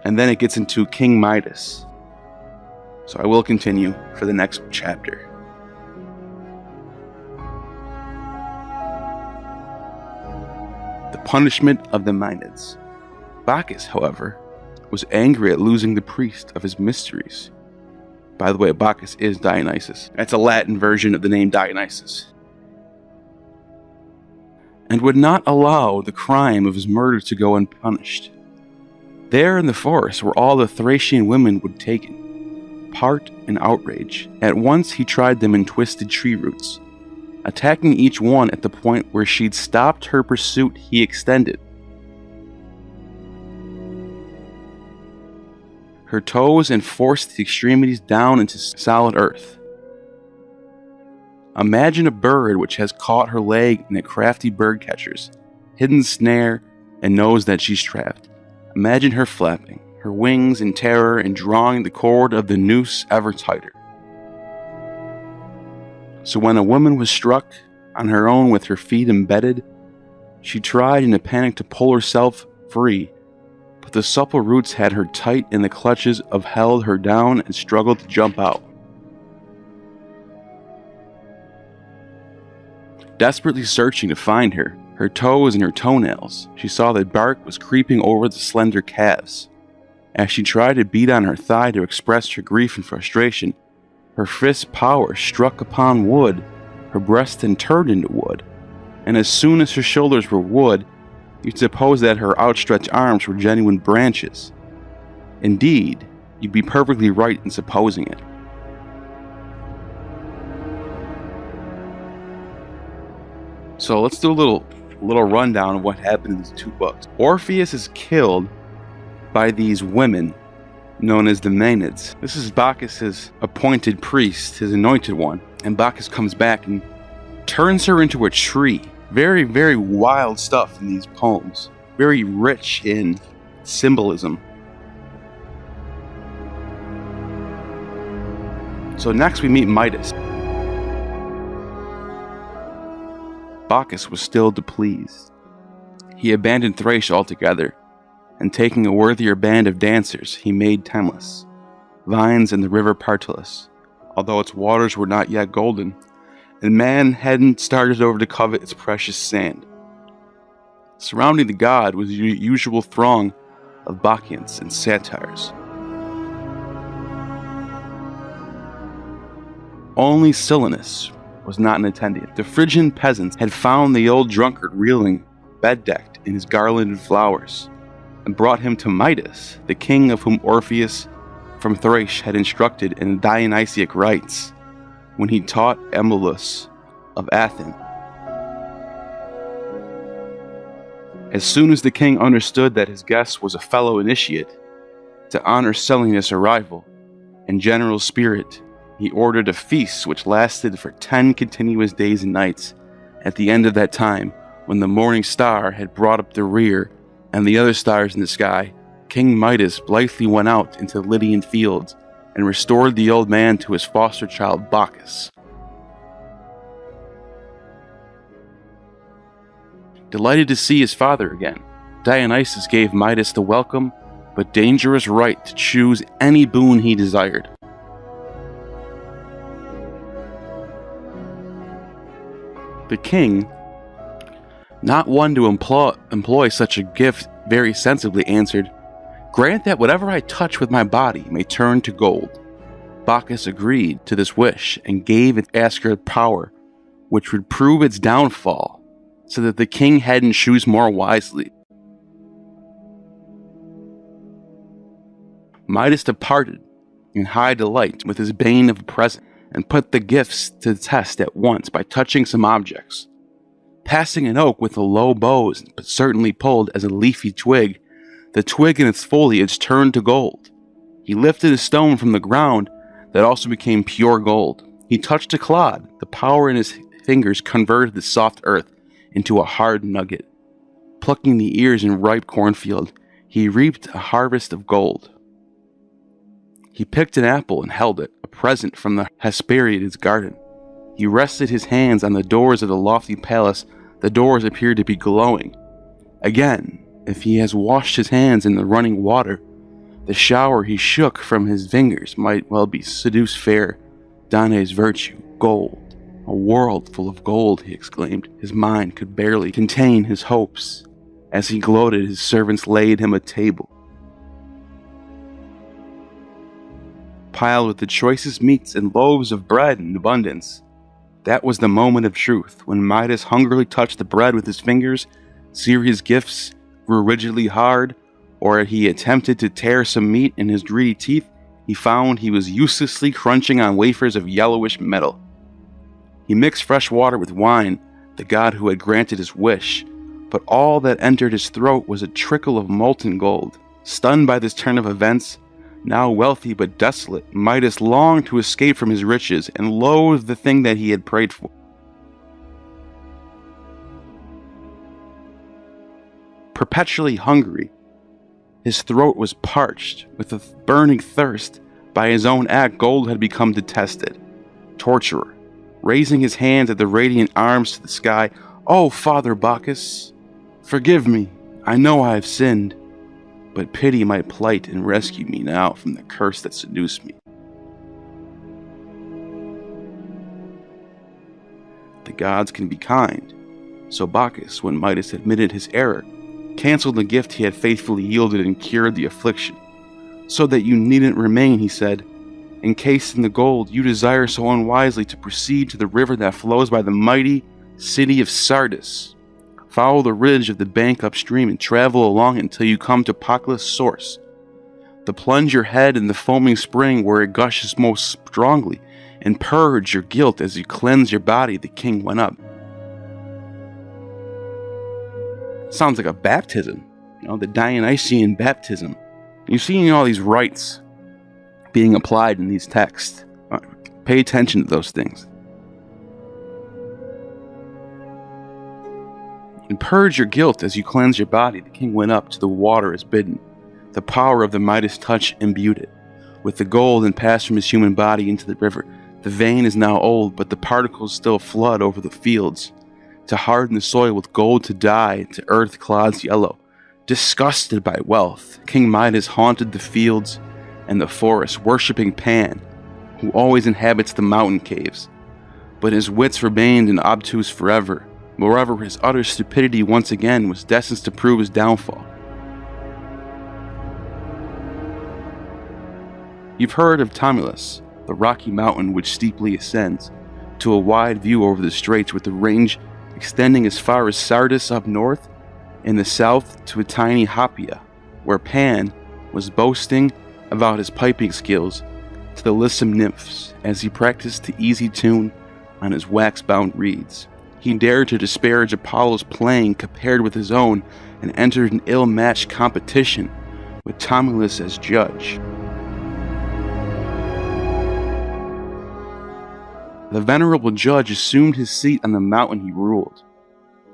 and then it gets into King Midas. So I will continue for the next chapter. The punishment of the maenads. Bacchus, however, was angry at losing the priest of his mysteries. By the way, Bacchus is Dionysius. That's a Latin version of the name Dionysius. And would not allow the crime of his murder to go unpunished. There in the forest where all the Thracian women would taken, part in outrage, at once he tried them in twisted tree roots. Attacking each one at the point where she'd stopped her pursuit, he extended her toes and forced the extremities down into solid earth. Imagine a bird which has caught her leg in a crafty bird catcher's hidden snare and knows that she's trapped. Imagine her flapping her wings in terror and drawing the cord of the noose ever tighter. So when a woman was struck on her own with her feet embedded, she tried in a panic to pull herself free, but the supple roots had her tight in the clutches of held her down and struggled to jump out. Desperately searching to find her toes and her toenails, she saw that bark was creeping over the slender calves. As she tried to beat on her thigh to express her grief and frustration, her fist's power struck upon wood, her breast then turned into wood, and as soon as her shoulders were wood, you'd suppose that her outstretched arms were genuine branches. Indeed, you'd be perfectly right in supposing it. So let's do a little rundown of what happened in these two books. Orpheus is killed by these women known as the maenads. This is Bacchus's appointed priest, his anointed one, and Bacchus comes back and turns her into a tree. Very, very wild stuff in these poems. Very rich in symbolism. So next we meet Midas. Bacchus was still displeased. He abandoned Thrace altogether, and taking a worthier band of dancers, he made Tmolus, vines in the river Partulus, although its waters were not yet golden, and man hadn't started over to covet its precious sand. Surrounding the god was the usual throng of Bacchians and satyrs. Only Silenus was not an attendant. The Phrygian peasants had found the old drunkard reeling, bed-decked in his garlanded flowers, and brought him to Midas, the king of whom Orpheus from Thrace had instructed in Dionysiac rites when he taught Tmolus of Athens. As soon as the king understood that his guest was a fellow initiate, to honor Silenus' arrival and general spirit, he ordered a feast which lasted for 10 continuous days and nights. At the end of that time, when the morning star had brought up the rear and the other stars in the sky, King Midas blithely went out into the Lydian fields and restored the old man to his foster child Bacchus. Delighted to see his father again, Dionysius gave Midas the welcome but dangerous right to choose any boon he desired. The king, not one to employ such a gift very sensibly, answered, "Grant that whatever I touch with my body may turn to gold." Bacchus agreed to this wish and gave its asker power, which would prove its downfall, so that the king hadn't choose more wisely. Midas departed in high delight with his bane of a present, and put the gifts to the test at once by touching some objects. Passing an oak with a low boughs, but certainly pulled as a leafy twig, the twig and its foliage turned to gold. He lifted a stone from the ground that also became pure gold. He touched a clod. The power in his fingers converted the soft earth into a hard nugget. Plucking the ears in ripe cornfield, he reaped a harvest of gold. He picked an apple and held it, a present from the Hesperides garden. He rested his hands on the doors of the lofty palace. The doors appeared to be glowing. Again, if he has washed his hands in the running water, The shower he shook from his fingers might well be seduced fair Danae's virtue, gold. A world full of gold, he exclaimed. His mind could barely contain his hopes. As he gloated, his servants laid him a table piled with the choicest meats and loaves of bread in abundance. That was the moment of truth, when Midas hungrily touched the bread with his fingers, serious gifts grew rigidly hard, or he attempted to tear some meat in his greedy teeth, he found he was uselessly crunching on wafers of yellowish metal. He mixed fresh water with wine, the god who had granted his wish, but all that entered his throat was a trickle of molten gold. Stunned by this turn of events, now wealthy but desolate, Midas longed to escape from his riches and loathed the thing that he had prayed for. Perpetually hungry, his throat was parched with a burning thirst. By his own act, gold had become detested. Torturer, raising his hands at the radiant arms to the sky, "Oh, Father Bacchus, forgive me. I know I have sinned, but pity my plight and rescue me now from the curse that seduced me." The gods can be kind. So Bacchus, when Midas admitted his error, canceled the gift he had faithfully yielded and cured the affliction. "So that you needn't remain," he said, "encased in the gold, you desire so unwisely to proceed to the river that flows by the mighty city of Sardis. Follow the ridge of the bank upstream and travel along until you come to Paklis' source. Plunge your head in the foaming spring where it gushes most strongly, and purge your guilt as you cleanse your body." The king went up. Sounds like a baptism, the Dionysian baptism. You see all these rites being applied in these texts. Pay attention to those things. "And purge your guilt as you cleanse your body." The king went up to the water as bidden. The power of the Midas touch imbued it with the gold and passed from his human body into the river. The vein is now old, but the particles still flood over the fields, to harden the soil with gold to dye to earth clods yellow. Disgusted by wealth, King Midas haunted the fields and the forests, worshipping Pan, who always inhabits the mountain caves. But his wits remained in obtuse forever. Moreover, his utter stupidity once again was destined to prove his downfall. You've heard of Tmolus, the rocky mountain which steeply ascends to a wide view over the straits, with the range extending as far as Sardis up north, in the south to a tiny Hypatia, where Pan was boasting about his piping skills to the lissom nymphs as he practiced the easy tune on his wax-bound reeds. He dared to disparage Apollo's playing compared with his own, and entered an ill-matched competition with Tmolus as judge. The venerable judge assumed his seat on the mountain he ruled,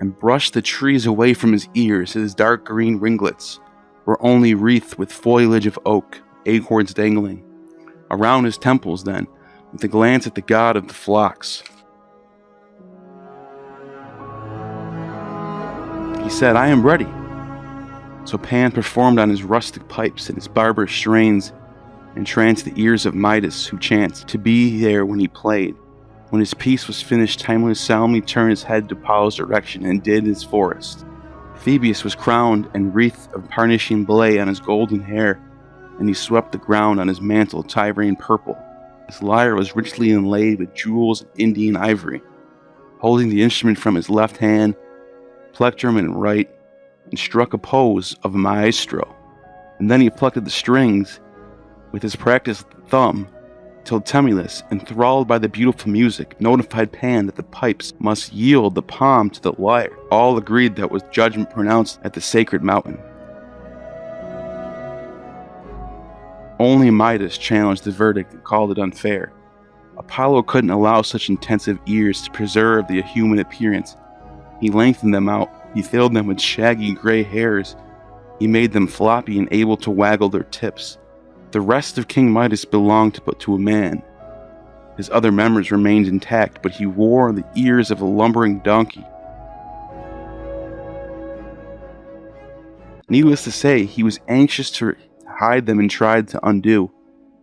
and brushed the trees away from his ears. His dark green ringlets were only wreathed with foliage of oak, acorns dangling around his temples then, with a glance at the god of the flocks. He said, "I am ready." So Pan performed on his rustic pipes, and his barbarous strains entranced the ears of Midas, who chanced to be there when he played. When his piece was finished, Tmolus solemnly turned his head to Apollo's direction and did his forest. Phoebus was crowned and wreath of Parnassian blay on his golden hair, and he swept the ground on his mantle Tyrian purple. His lyre was richly inlaid with jewels of Indian ivory. Holding the instrument from his left hand, plectrum in right, and struck a pose of a maestro, and then he plucked at the strings with his practiced thumb, till Tmolus, enthralled by the beautiful music, notified Pan that the pipes must yield the palm to the lyre. All agreed that was judgment pronounced at the sacred mountain. Only Midas challenged the verdict and called it unfair. Apollo couldn't allow such intensive ears to preserve the human appearance. He lengthened them out, he filled them with shaggy gray hairs, he made them floppy and able to waggle their tips. The rest of King Midas belonged but to a man. His other members remained intact, but he wore the ears of a lumbering donkey. Needless to say, he was anxious to hide them and tried to undo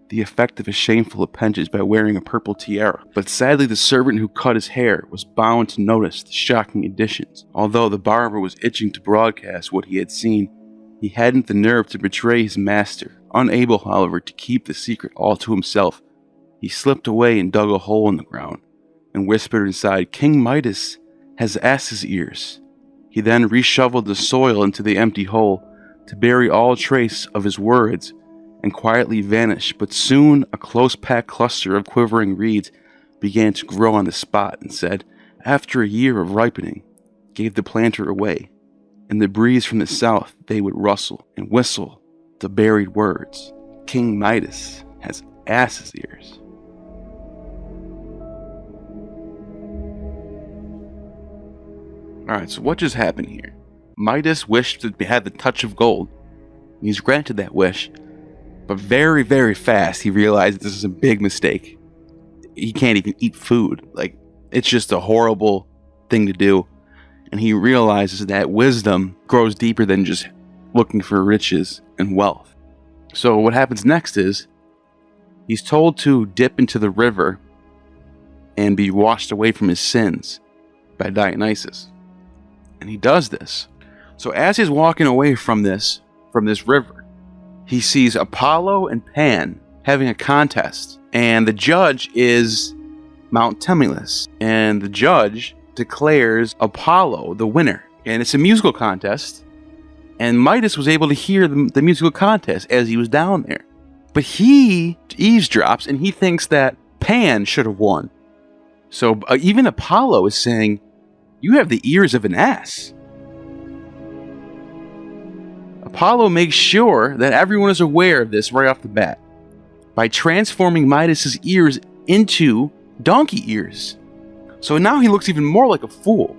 the effect of his shameful appendage by wearing a purple tiara. But sadly, the servant who cut his hair was bound to notice the shocking additions. Although the barber was itching to broadcast what he had seen, he hadn't the nerve to betray his master. Unable, however, to keep the secret all to himself, he slipped away and dug a hole in the ground, and whispered inside, "King Midas has ass's ears." He then reshoveled the soil into the empty hole to bury all trace of his words and quietly vanish, but soon a close-packed cluster of quivering reeds began to grow on the spot and said, after a year of ripening, gave the planter away. In the breeze from the south they would rustle and whistle the buried words, "King Midas has ass's ears." Alright, so what just happened here? Midas wished to have the touch of gold. He's granted that wish, but very, very fast he realized this is a big mistake. He can't even eat food. Like, it's just a horrible thing to do. And he realizes that wisdom grows deeper than just looking for riches and wealth. So what happens next is he's told to dip into the river and be washed away from his sins by Dionysius. And he does this. So as he's walking away from this river, he sees Apollo and Pan having a contest. And the judge is Mount Tmolus. And the judge declares Apollo the winner. And it's a musical contest. And Midas was able to hear the musical contest as he was down there. But he eavesdrops and he thinks that Pan should have won. So even Apollo is saying, "You have the ears of an ass." Apollo makes sure that everyone is aware of this right off the bat by transforming Midas's ears into donkey ears. So now he looks even more like a fool.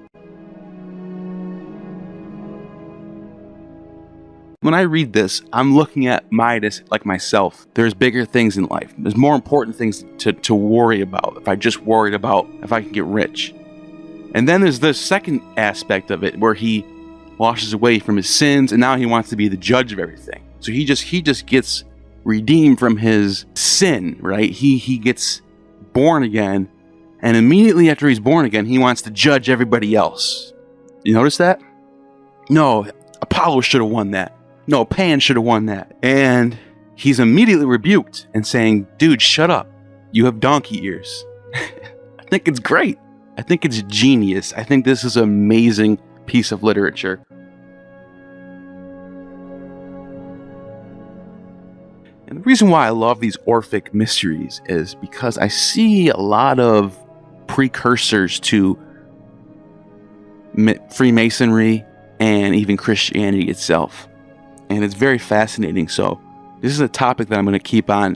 When I read this, I'm looking at Midas like myself. There's bigger things in life. There's more important things to worry about if I just worried about if I can get rich. And then there's the second aspect of it where he washes away from his sins and now he wants to be the judge of everything. So he just gets redeemed from his sin, right? He gets born again, and immediately after he's born again, he wants to judge everybody else. You notice that? No, Apollo should have won that. No, Pan should have won that. And he's immediately rebuked and saying, "Dude, shut up. You have donkey ears." I think it's great. I think it's genius. I think this is an amazing piece of literature. And the reason why I love these Orphic mysteries is because I see a lot of precursors to Freemasonry and even Christianity itself. And it's very fascinating. So this is a topic that I'm going to keep on